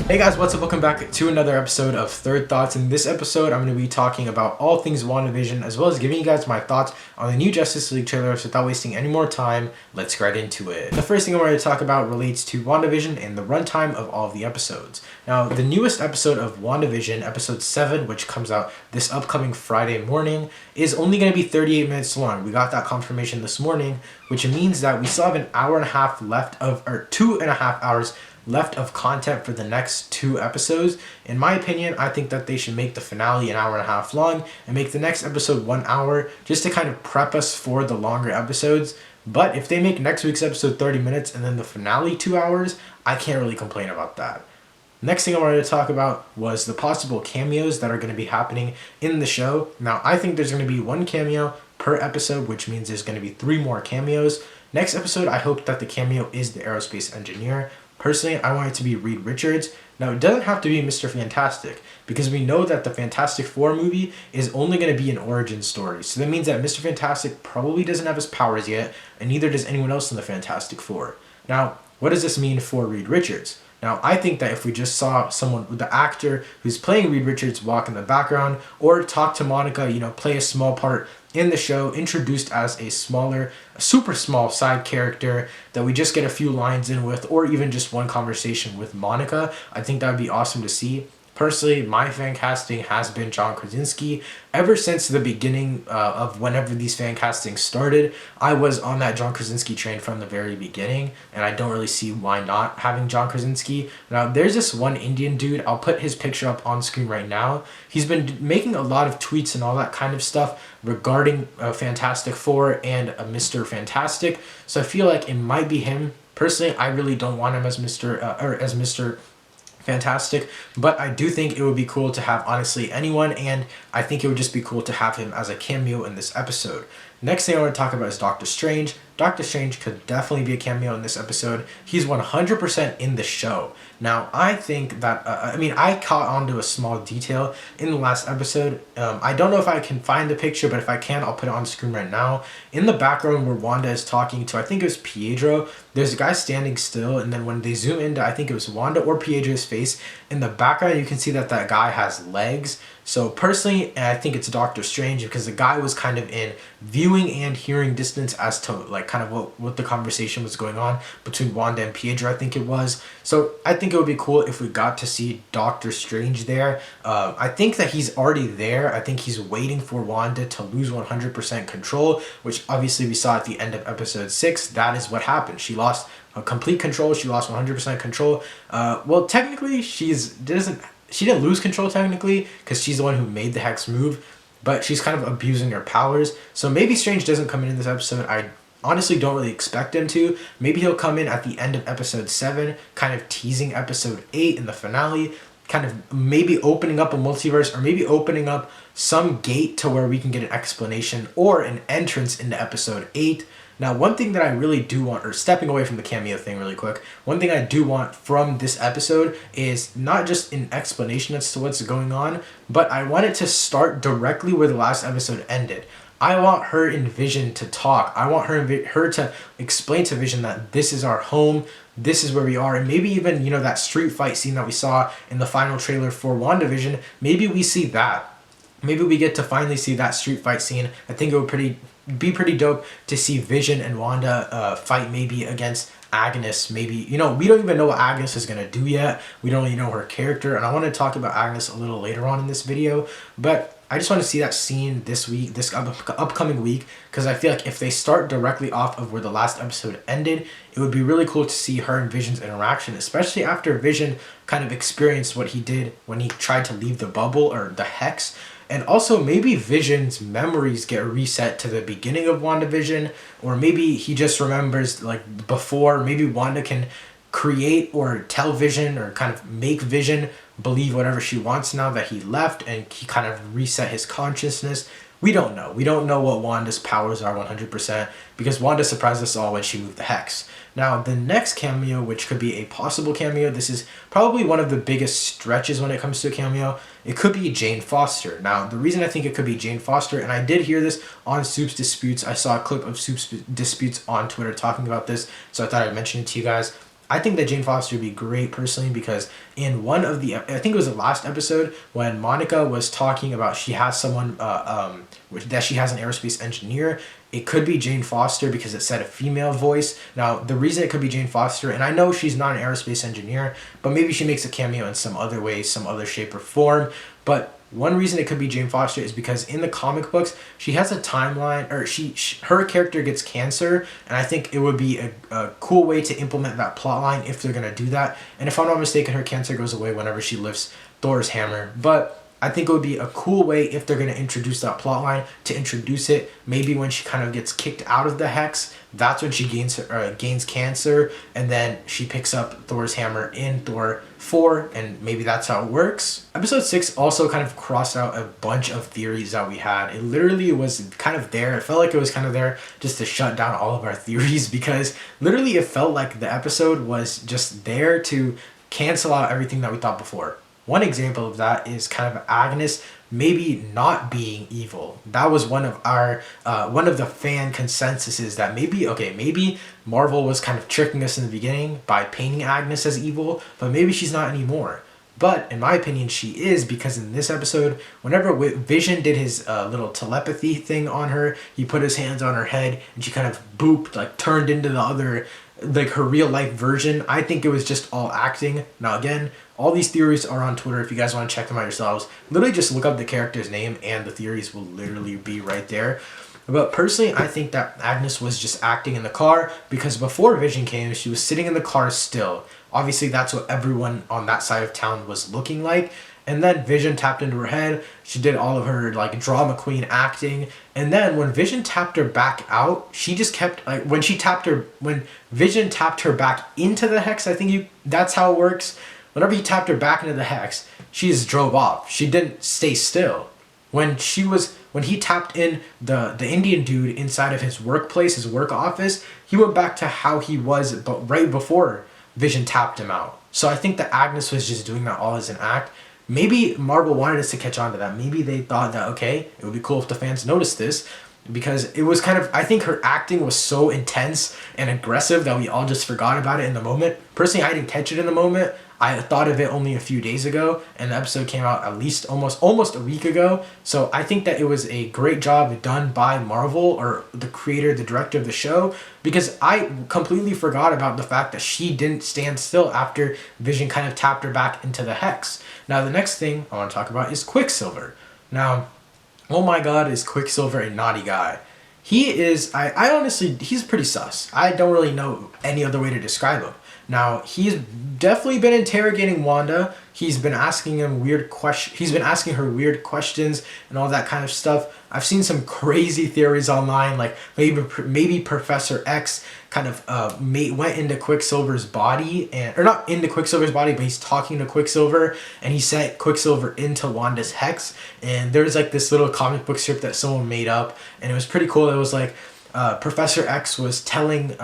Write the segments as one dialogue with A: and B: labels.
A: Hey guys, what's up? Welcome back to another episode of Third Thoughts. In this episode, I'm going to be talking about all things WandaVision, as well as giving you guys my thoughts on the new Justice League trailer. So without wasting any more time, let's get right into it. The first thing I want to talk about relates to WandaVision and the runtime of all of the episodes. Now, the newest episode of WandaVision, episode 7, which comes out this upcoming Friday morning, is only going to be 38 minutes long. We got that confirmation this morning, which means that we still have an hour and a half left of, or 2.5 hours left of content for the next 2 episodes. In my opinion, I think that they should make the finale an hour and a half long and make the next episode 1 hour just to kind of prep us for the longer episodes. But if they make next week's episode 30 minutes and then the finale 2 hours, I can't really complain about that. Next thing I wanted to talk about was the possible cameos that are going to be happening in the show. Now, I think there's going to be 1 cameo per episode, which means there's going to be 3 more cameos. Next episode, I hope that the cameo is the aerospace engineer. Personally, I want it to be Reed Richards. Now, it doesn't have to be Mr. Fantastic, because we know that the Fantastic Four movie is only going to be an origin story. So that means that Mr. Fantastic probably doesn't have his powers yet, and neither does anyone else in the Fantastic Four. Now, what does this mean for Reed Richards? Now, I think that if we just saw someone, the actor who's playing Reed Richards, walk in the background or talk to Monica, play a small part in the show, introduced as a super small side character that we just get a few lines in with, or even just one conversation with Monica, I think that would be awesome to see. Personally, my fan casting has been John Krasinski. Ever since the beginning of whenever these fan castings started, I was on that John Krasinski train from the very beginning, and I don't really see why not having John Krasinski. Now, there's this one Indian dude, I'll put his picture up on screen right now. He's been making a lot of tweets and all that kind of stuff regarding Fantastic Four and Mr. Fantastic, so I feel like it might be him. Personally, I really don't want him as Mr. Fantastic, but I do think it would be cool to have honestly anyone, and I think it would just be cool to have him as a cameo in this episode. Next thing I want to talk about is Doctor Strange. Doctor Strange could definitely be a cameo in this episode. He's 100% in the show. Now, I think that, I caught on to a small detail in the last episode. I don't know if I can find the picture, but if I can, I'll put it on screen right now. In the background where Wanda is talking to, I think it was Pietro, there's a guy standing still, and then when they zoom into, I think it was Wanda or Pietro's face, in the background you can see that that guy has legs. So personally, I think it's Doctor Strange because the guy was kind of in viewing and hearing distance as to kind of what the conversation was going on between Wanda and Pietro, I think it was. So I think it would be cool if we got to see Doctor Strange there. I think that he's already there. I think he's waiting for Wanda to lose 100% control, which obviously we saw at the end of episode 6. That is what happened. She lost complete control. She lost 100% control. Well, technically, she didn't lose control technically because she's the one who made the hex move, but she's kind of abusing her powers. So maybe Strange doesn't come in this episode. I honestly don't really expect him to. Maybe he'll come in at the end of episode 7, kind of teasing episode 8 in the finale, kind of maybe opening up a multiverse, or maybe opening up some gate to where we can get an explanation or an entrance into episode 8. Now, one thing that I really do want, or stepping away from the cameo thing really quick, one thing I do want from this episode is not just an explanation as to what's going on, but I want it to start directly where the last episode ended. I want her and Vision to talk. I want her to explain to Vision that this is our home, this is where we are, and maybe even, that street fight scene that we saw in the final trailer for WandaVision, maybe we see that. Maybe we get to finally see that street fight scene. I think it would be pretty dope to see Vision and Wanda fight maybe against Agnes. Maybe, we don't even know what Agnes is going to do yet. We don't really know her character, and I want to talk about Agnes a little later on in this video, but I just want to see that scene this week, this upcoming week, because I feel like if they start directly off of where the last episode ended, it would be really cool to see her and Vision's interaction, especially after Vision kind of experienced what he did when he tried to leave the bubble or the hex. And also maybe Vision's memories get reset to the beginning of WandaVision, or maybe he just remembers before. Maybe Wanda can create or tell Vision or kind of make Vision believe whatever she wants now that he left, and he kind of reset his consciousness. We don't know. We don't know what Wanda's powers are 100% because Wanda surprised us all when she moved the hex. Now, the next cameo, which could be a possible cameo, this is probably one of the biggest stretches when it comes to a cameo. It could be Jane Foster. Now, the reason I think it could be Jane Foster, and I did hear this on Soup's Disputes. I saw a clip of Soup's Disputes on Twitter talking about this, so I thought I'd mention it to you guys. I think that Jane Foster would be great personally, because in one of the, I think it was the last episode, when Monica was talking about she has someone, that she has an aerospace engineer, it could be Jane Foster because it said a female voice. Now, the reason it could be Jane Foster, and I know she's not an aerospace engineer, but maybe she makes a cameo in some other way, some other shape or form. But one reason it could be Jane Foster is because in the comic books, she has a timeline, or her character gets cancer, and I think it would be a cool way to implement that plot line if they're going to do that. And if I'm not mistaken, her cancer goes away whenever she lifts Thor's hammer. But I think it would be a cool way if they're going to introduce that plot line, to introduce it maybe when she kind of gets kicked out of the hex. That's when she gains cancer, and then she picks up Thor's hammer in Thor 4, and maybe that's how it works. Episode 6 also kind of crossed out a bunch of theories that we had. It literally was kind of there. It felt like it was kind of there just to shut down all of our theories, because literally it felt like the episode was just there to cancel out everything that we thought before. One example of that is kind of Agnes maybe not being evil. That was one of the fan consensuses, that maybe Marvel was kind of tricking us in the beginning by painting Agnes as evil, but maybe she's not anymore. But in my opinion, she is, because in this episode, whenever Vision did his little telepathy thing on her, he put his hands on her head and she kind of booped, like turned into the other, like her real life version. I think it was just all acting. Now again, all these theories are on Twitter. If you guys want to check them out yourselves, literally just look up the character's name and the theories will literally be right there. But personally, I think that Agnes was just acting in the car, because before Vision came, she was sitting in the car still. Obviously, that's what everyone on that side of town was looking like. And then Vision tapped into her head. She did all of her like drama queen acting. And then when Vision tapped her back out, she just kept like when Vision tapped her back into the hex, I think that's how it works. Whenever he tapped her back into the hex, she just drove off. She didn't stay still. When he tapped in the Indian dude inside of his workplace, his work office, he went back to how he was, but right before Vision tapped him out. So I think that Agnes was just doing that all as an act. Maybe Marvel wanted us to catch on to that. Maybe they thought that, okay, it would be cool if the fans noticed this, because it was kind of, I think her acting was so intense and aggressive that we all just forgot about it in the moment. Personally, I didn't catch it in the moment. I thought of it only a few days ago, and the episode came out at least almost a week ago. So I think that it was a great job done by Marvel, or the creator, the director of the show, because I completely forgot about the fact that she didn't stand still after Vision kind of tapped her back into the hex. Now, the next thing I want to talk about is Quicksilver. Now, oh my god, is Quicksilver a naughty guy? He is, I honestly, he's pretty sus. I don't really know any other way to describe him. Now, he's definitely been interrogating Wanda. He's been asking her weird questions and all that kind of stuff. I've seen some crazy theories online, like maybe Professor X kind of went into Quicksilver's body, or not into Quicksilver's body, but he's talking to Quicksilver, and he sent Quicksilver into Wanda's hex. And there's like this little comic book strip that someone made up, and it was pretty cool. It was like Professor X was telling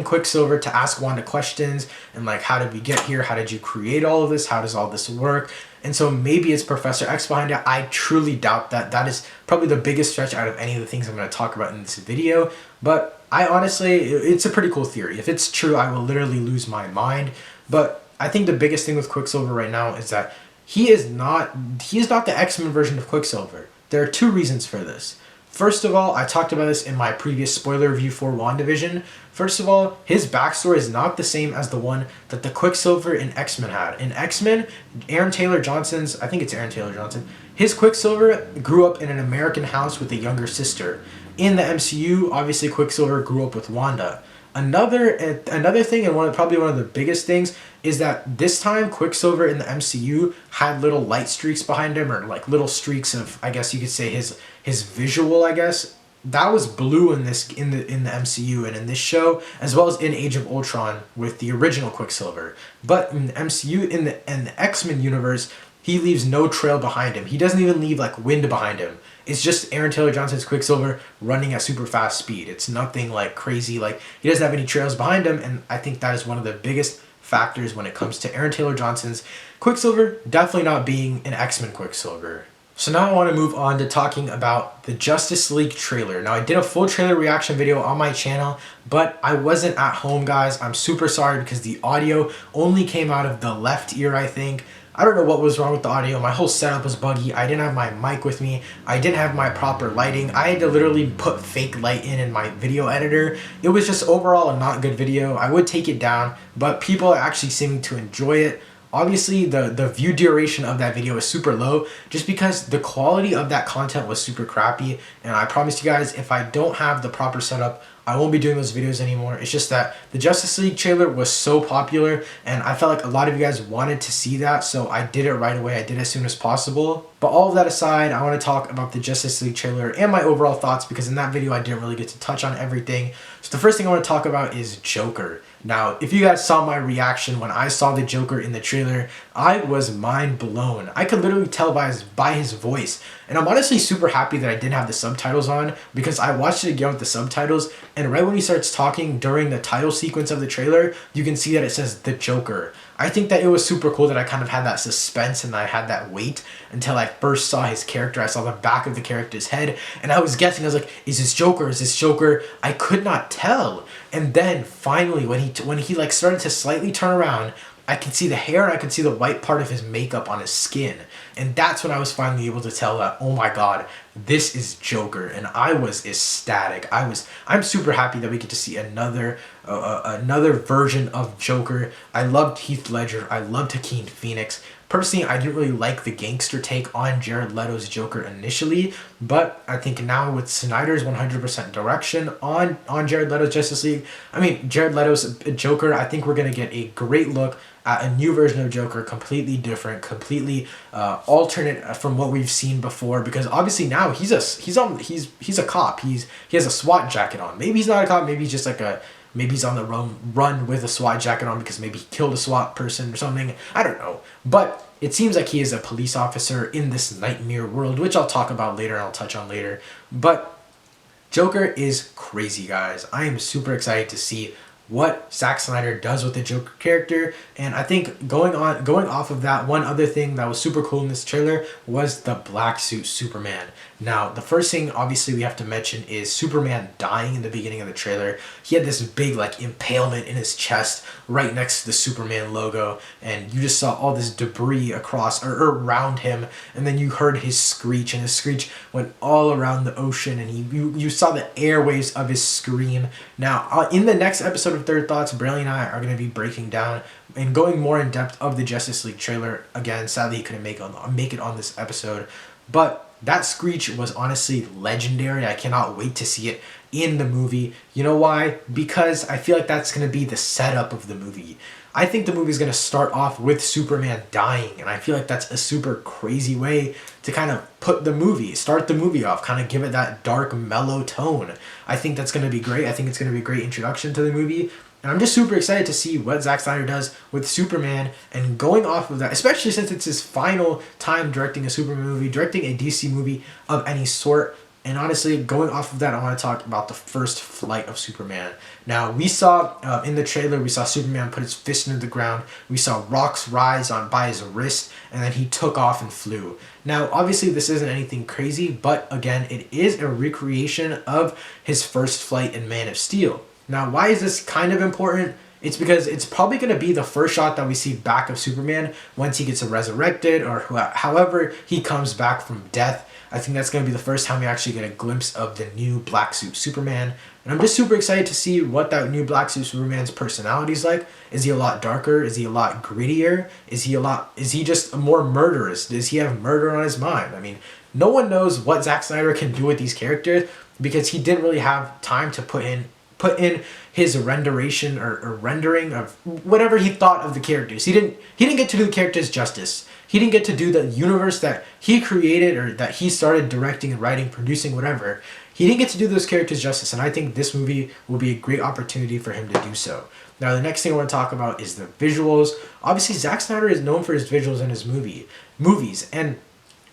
A: Quicksilver to ask Wanda questions, and like, how did we get here? How did you create all of this? How does all this work? And so maybe it's Professor X behind it. I truly doubt that. That is probably the biggest stretch out of any of the things I'm going to talk about in this video. But I honestly, it's a pretty cool theory. If it's true, I will literally lose my mind. But I think the biggest thing with Quicksilver right now is that he is not the X-Men version of Quicksilver. There are two reasons for this. First of all, I talked about this in my previous spoiler review for WandaVision. First of all, his backstory is not the same as the one that the Quicksilver in X-Men had. In X-Men, Aaron Taylor Johnson's, I think it's Aaron Taylor Johnson, his Quicksilver grew up in an American house with a younger sister. In the MCU, obviously Quicksilver grew up with Wanda. Another thing, and probably one of the biggest things, is that this time Quicksilver in the MCU had little light streaks behind him, or like little streaks of, I guess you could say, his visual, I guess. That was blue in the MCU and in this show, as well as in Age of Ultron with the original Quicksilver. But in the MCU, in the X-Men universe, he leaves no trail behind him. He doesn't even leave like wind behind him. It's just Aaron Taylor Johnson's Quicksilver running at super fast speed. It's nothing like crazy, like he doesn't have any trails behind him, and I think that is one of the biggest factors when it comes to Aaron Taylor Johnson's Quicksilver definitely not being an X-Men Quicksilver. So now I want to move on to talking about the Justice League trailer. Now I did a full trailer reaction video on my channel, but I wasn't at home, guys. I'm super sorry because the audio only came out of the left ear, I think. I don't know what was wrong with the audio. My whole setup was buggy. I didn't have my mic with me. I didn't have my proper lighting. I had to literally put fake light in my video editor. It was just overall a not good video. I would take it down, but people are actually seeming to enjoy it. Obviously, the view duration of that video is super low just because the quality of that content was super crappy. And I promise you guys, if I don't have the proper setup, I won't be doing those videos anymore. It's just that the Justice League trailer was so popular and I felt like a lot of you guys wanted to see that, so I did it right away. I did it as soon as possible. But all of that aside, I want to talk about the Justice League trailer and my overall thoughts because in that video I didn't really get to touch on everything. So the first thing I want to talk about is Joker. Now, if you guys saw my reaction when I saw the Joker in the trailer, I was mind blown. I could literally tell by his voice. And I'm honestly super happy that I didn't have the subtitles on because I watched it again with the subtitles, and right when he starts talking during the title sequence of the trailer, you can see that it says the Joker. I think that it was super cool that I kind of had that suspense and I had that wait until I first saw his character. I saw the back of the character's head and I was guessing, I was like, is this Joker? Is this Joker? I could not tell. And then finally when he like started to slightly turn around, I could see the hair and I could see the white part of his makeup on his skin. And that's when I was finally able to tell that, oh my god, this is Joker. And I was ecstatic. I'm super happy that we get to see another version of Joker. I loved Heath Ledger. I loved Joaquin Phoenix. Personally, I didn't really like the gangster take on Jared Leto's Joker initially, but I think now with Snyder's 100% direction on Jared Leto's Justice League, Jared Leto's Joker, I think we're going to get a great look at a new version of Joker, completely different, completely alternate from what we've seen before, because obviously now he's a cop. He has a SWAT jacket on. Maybe he's not a cop, maybe he's just like maybe he's on the run with a SWAT jacket on because maybe he killed a SWAT person or something. I don't know. But it seems like he is a police officer in this nightmare world, which I'll talk about later and I'll touch on later. But Joker is crazy, guys. I am super excited to see what Zack Snyder does with the Joker character. And I think going off of that, one other thing that was super cool in this trailer was the black suit Superman. Now, the first thing obviously we have to mention is Superman dying in the beginning of the trailer. He had this big like impalement in his chest right next to the Superman logo, and you just saw all this debris across or around him, and then you heard his screech, and his screech went all around the ocean, and you saw the airwaves of his scream. Now, in the next episode of Third Thoughts, Brayley and I are going to be breaking down and going more in depth of the Justice League trailer. Again, sadly he couldn't make it on this episode, but that screech was honestly legendary. I cannot wait to see it in the movie. You know why? Because I feel like that's going to be the setup of the movie. I think the movie is going to start off with Superman dying, and I feel like that's a super crazy way to kind of start the movie off, kind of give it that dark, mellow tone. I think that's going to be great. I think it's going to be a great introduction to the movie. And I'm just super excited to see what Zack Snyder does with Superman, and going off of that, especially since it's his final time directing a Superman movie, directing a DC movie of any sort. And honestly, going off of that, I want to talk about the first flight of Superman. Now, we saw in the trailer, we saw Superman put his fist into the ground. We saw rocks rise by his wrist, and then he took off and flew. Now, obviously, this isn't anything crazy, but again, it is a recreation of his first flight in Man of Steel. Now, why is this kind of important? It's because it's probably going to be the first shot that we see back of Superman once he gets resurrected, or however he comes back from death. I think that's going to be the first time we actually get a glimpse of the new black suit Superman. And I'm just super excited to see what that new black suit Superman's personality is like. Is he a lot darker? Is he a lot grittier? Is he just more murderous? Does he have murder on his mind? No one knows what Zack Snyder can do with these characters because he didn't really have time to put in his renderation or rendering of whatever he thought of the characters. He didn't get to do the characters justice. He didn't get to do the universe that he created or that he started directing and writing, producing, whatever. He didn't get to do those characters justice, and I think this movie will be a great opportunity for him to do so. Now, the next thing I want to talk about is the visuals. Obviously, Zack Snyder is known for his visuals in his movies, and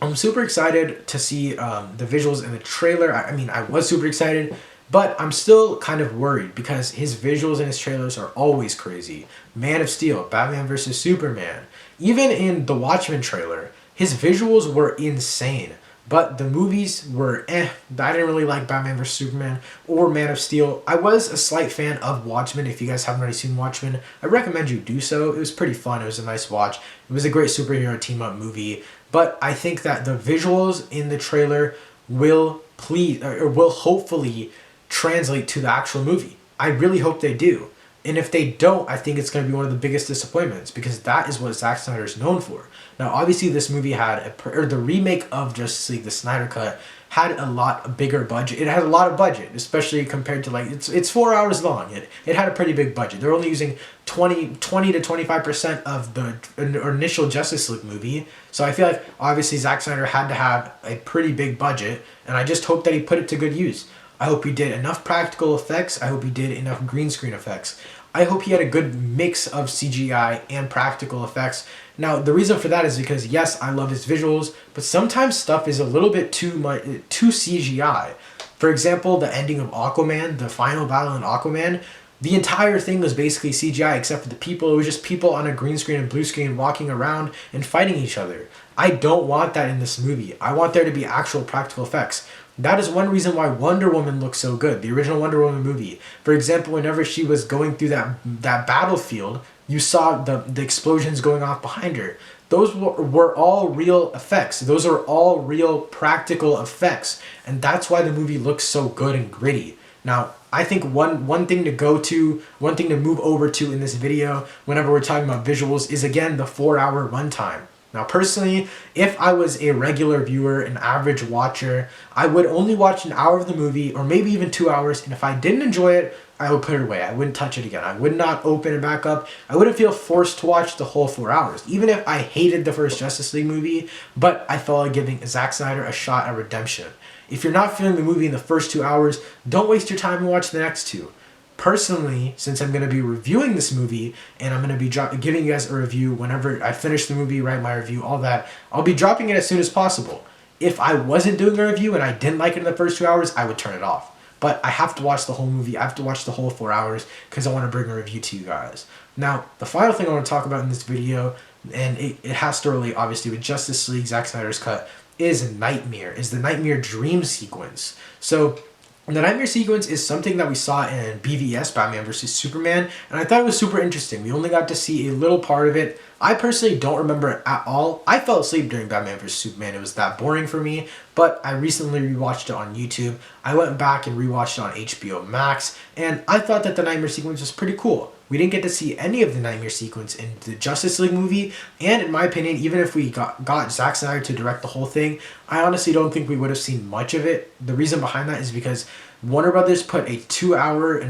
A: I'm super excited to see the visuals in the trailer. I was super excited, but I'm still kind of worried because his visuals in his trailers are always crazy. Man of Steel, Batman vs. Superman. Even in the Watchmen trailer, His visuals were insane. But the movies were I didn't really like Batman vs. Superman or Man of Steel. I was a slight fan of Watchmen. If you guys haven't already seen Watchmen, I recommend you do so. It was pretty fun. It was a nice watch. It was a great superhero team-up movie. But I think that the visuals in the trailer will will hopefully translate to the actual movie. I really hope they do. And if they don't, I think it's going to be one of the biggest disappointments, because that is what Zack Snyder is known for. Now, obviously, this movie had the remake of Justice League, the Snyder Cut, had a lot bigger budget. It had a lot of budget, especially compared to, like, it's 4 hours long. It had a pretty big budget. They're only using 20 to 25% of the initial Justice League movie. So I feel like obviously Zack Snyder had to have a pretty big budget, and I just hope that he put it to good use. I hope he did enough practical effects. I hope he did enough green screen effects. I hope he had a good mix of CGI and practical effects. Now, the reason for that is because, yes, I love his visuals, but sometimes stuff is a little bit too CGI. For example, the ending of Aquaman, the final battle in Aquaman, the entire thing was basically CGI except for the people. It was just people on a green screen and blue screen walking around and fighting each other. I don't want that in this movie. I want there to be actual practical effects. That is one reason why Wonder Woman looks so good, the original Wonder Woman movie. For example, whenever she was going through that battlefield, you saw the explosions going off behind her. Those were all real effects. Those are all real practical effects. And that's why the movie looks so good and gritty. Now, I think one thing to move over to in this video, whenever we're talking about visuals, is again the 4-hour runtime. Now, personally, if I was a regular viewer, an average watcher, I would only watch an hour of the movie, or maybe even 2 hours, and if I didn't enjoy it, I would put it away. I wouldn't touch it again. I would not open it back up. I wouldn't feel forced to watch the whole 4 hours, even if I hated the first Justice League movie, but I felt like giving Zack Snyder a shot at redemption. If you're not feeling the movie in the first 2 hours, don't waste your time and watch the next two. Personally, since I'm going to be reviewing this movie, and I'm going to be giving you guys a review whenever I finish the movie, write my review, all that, I'll be dropping it as soon as possible. If I wasn't doing a review and I didn't like it in the first 2 hours, I would turn it off. But I have to watch the whole movie. I have to watch the whole 4 hours because I want to bring a review to you guys. Now, the final thing I want to talk about in this video, and it has to relate obviously with Justice League, Zack Snyder's cut, is the Nightmare dream sequence. So the Nightmare sequence is something that we saw in BVS, Batman vs. Superman, and I thought it was super interesting. We only got to see a little part of it. I personally don't remember it at all. I fell asleep during Batman vs. Superman. It was that boring for me, but I recently rewatched it on YouTube. I went back and rewatched it on HBO Max, and I thought that the Nightmare sequence was pretty cool. We didn't get to see any of the Nightmare sequence in the Justice League movie, and in my opinion, even if we got Zack Snyder to direct the whole thing, I honestly don't think we would have seen much of it. The reason behind that is because Warner Brothers put a 2 hour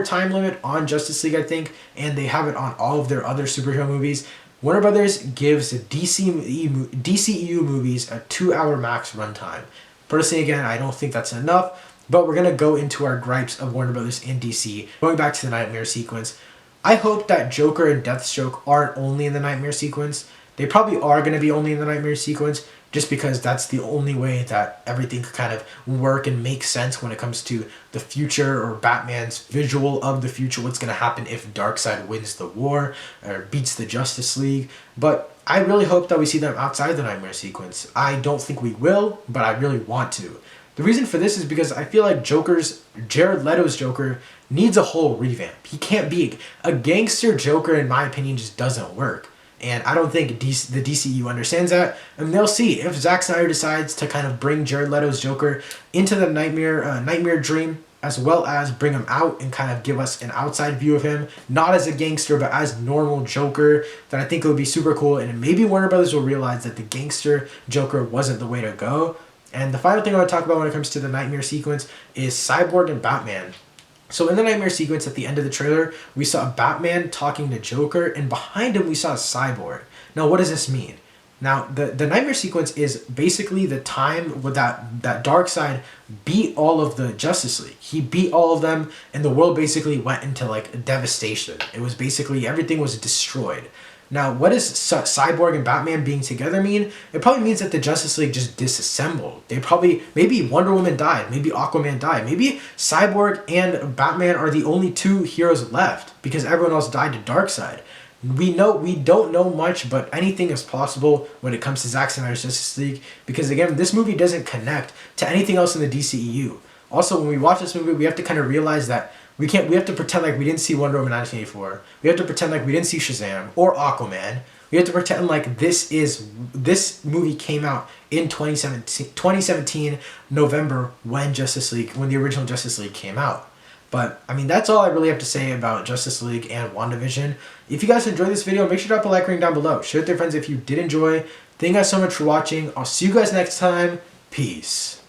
A: time limit on Justice League, I think, and they have it on all of their other superhero movies. Warner Brothers gives DCEU movies a 2 hour max runtime. Personally, again, I don't think that's enough. But we're going to go into our gripes of Warner Brothers and DC. Going back to the Nightmare sequence, I hope that Joker and Deathstroke aren't only in the Nightmare sequence. They probably are going to be only in the Nightmare sequence just because that's the only way that everything could kind of work and make sense when it comes to the future or Batman's visual of the future, what's going to happen if Darkseid wins the war or beats the Justice League. But I really hope that we see them outside the Nightmare sequence. I don't think we will, but I really want to. The reason for this is because I feel like Jared Leto's Joker needs a whole revamp. He can't be a gangster Joker, in my opinion, just doesn't work. And I don't think the DCU understands that. And they'll see if Zack Snyder decides to kind of bring Jared Leto's Joker into the Nightmare dream, as well as bring him out and kind of give us an outside view of him, not as a gangster, but as normal Joker, then I think it would be super cool. And maybe Warner Brothers will realize that the gangster Joker wasn't the way to go. And the final thing I want to talk about when it comes to the Nightmare sequence is Cyborg and Batman. So in the Nightmare sequence at the end of the trailer, we saw Batman talking to Joker, and behind him we saw Cyborg. Now, what does this mean? Now, the Nightmare sequence is basically the time where that Darkseid beat all of the Justice League. He beat all of them, and the world basically went into like devastation. It was basically everything was destroyed. Now, what does Cyborg and Batman being together mean? It probably means that the Justice League just disassembled. Maybe Wonder Woman died, maybe Aquaman died, maybe Cyborg and Batman are the only two heroes left because everyone else died to Darkseid. we don't know much, but anything is possible when it comes to Zack Snyder's Justice League, because again, this movie doesn't connect to anything else in the DCEU. Also, when we watch this movie, we have to kind of realize that we have to pretend like we didn't see Wonder Woman 1984. We have to pretend like we didn't see Shazam or Aquaman. We have to pretend like this movie came out in 2017 November when the original Justice League came out. But, I mean, that's all I really have to say about Justice League and WandaVision. If you guys enjoyed this video, make sure to drop a like rating down below. Share it with your friends if you did enjoy. Thank you guys so much for watching. I'll see you guys next time. Peace.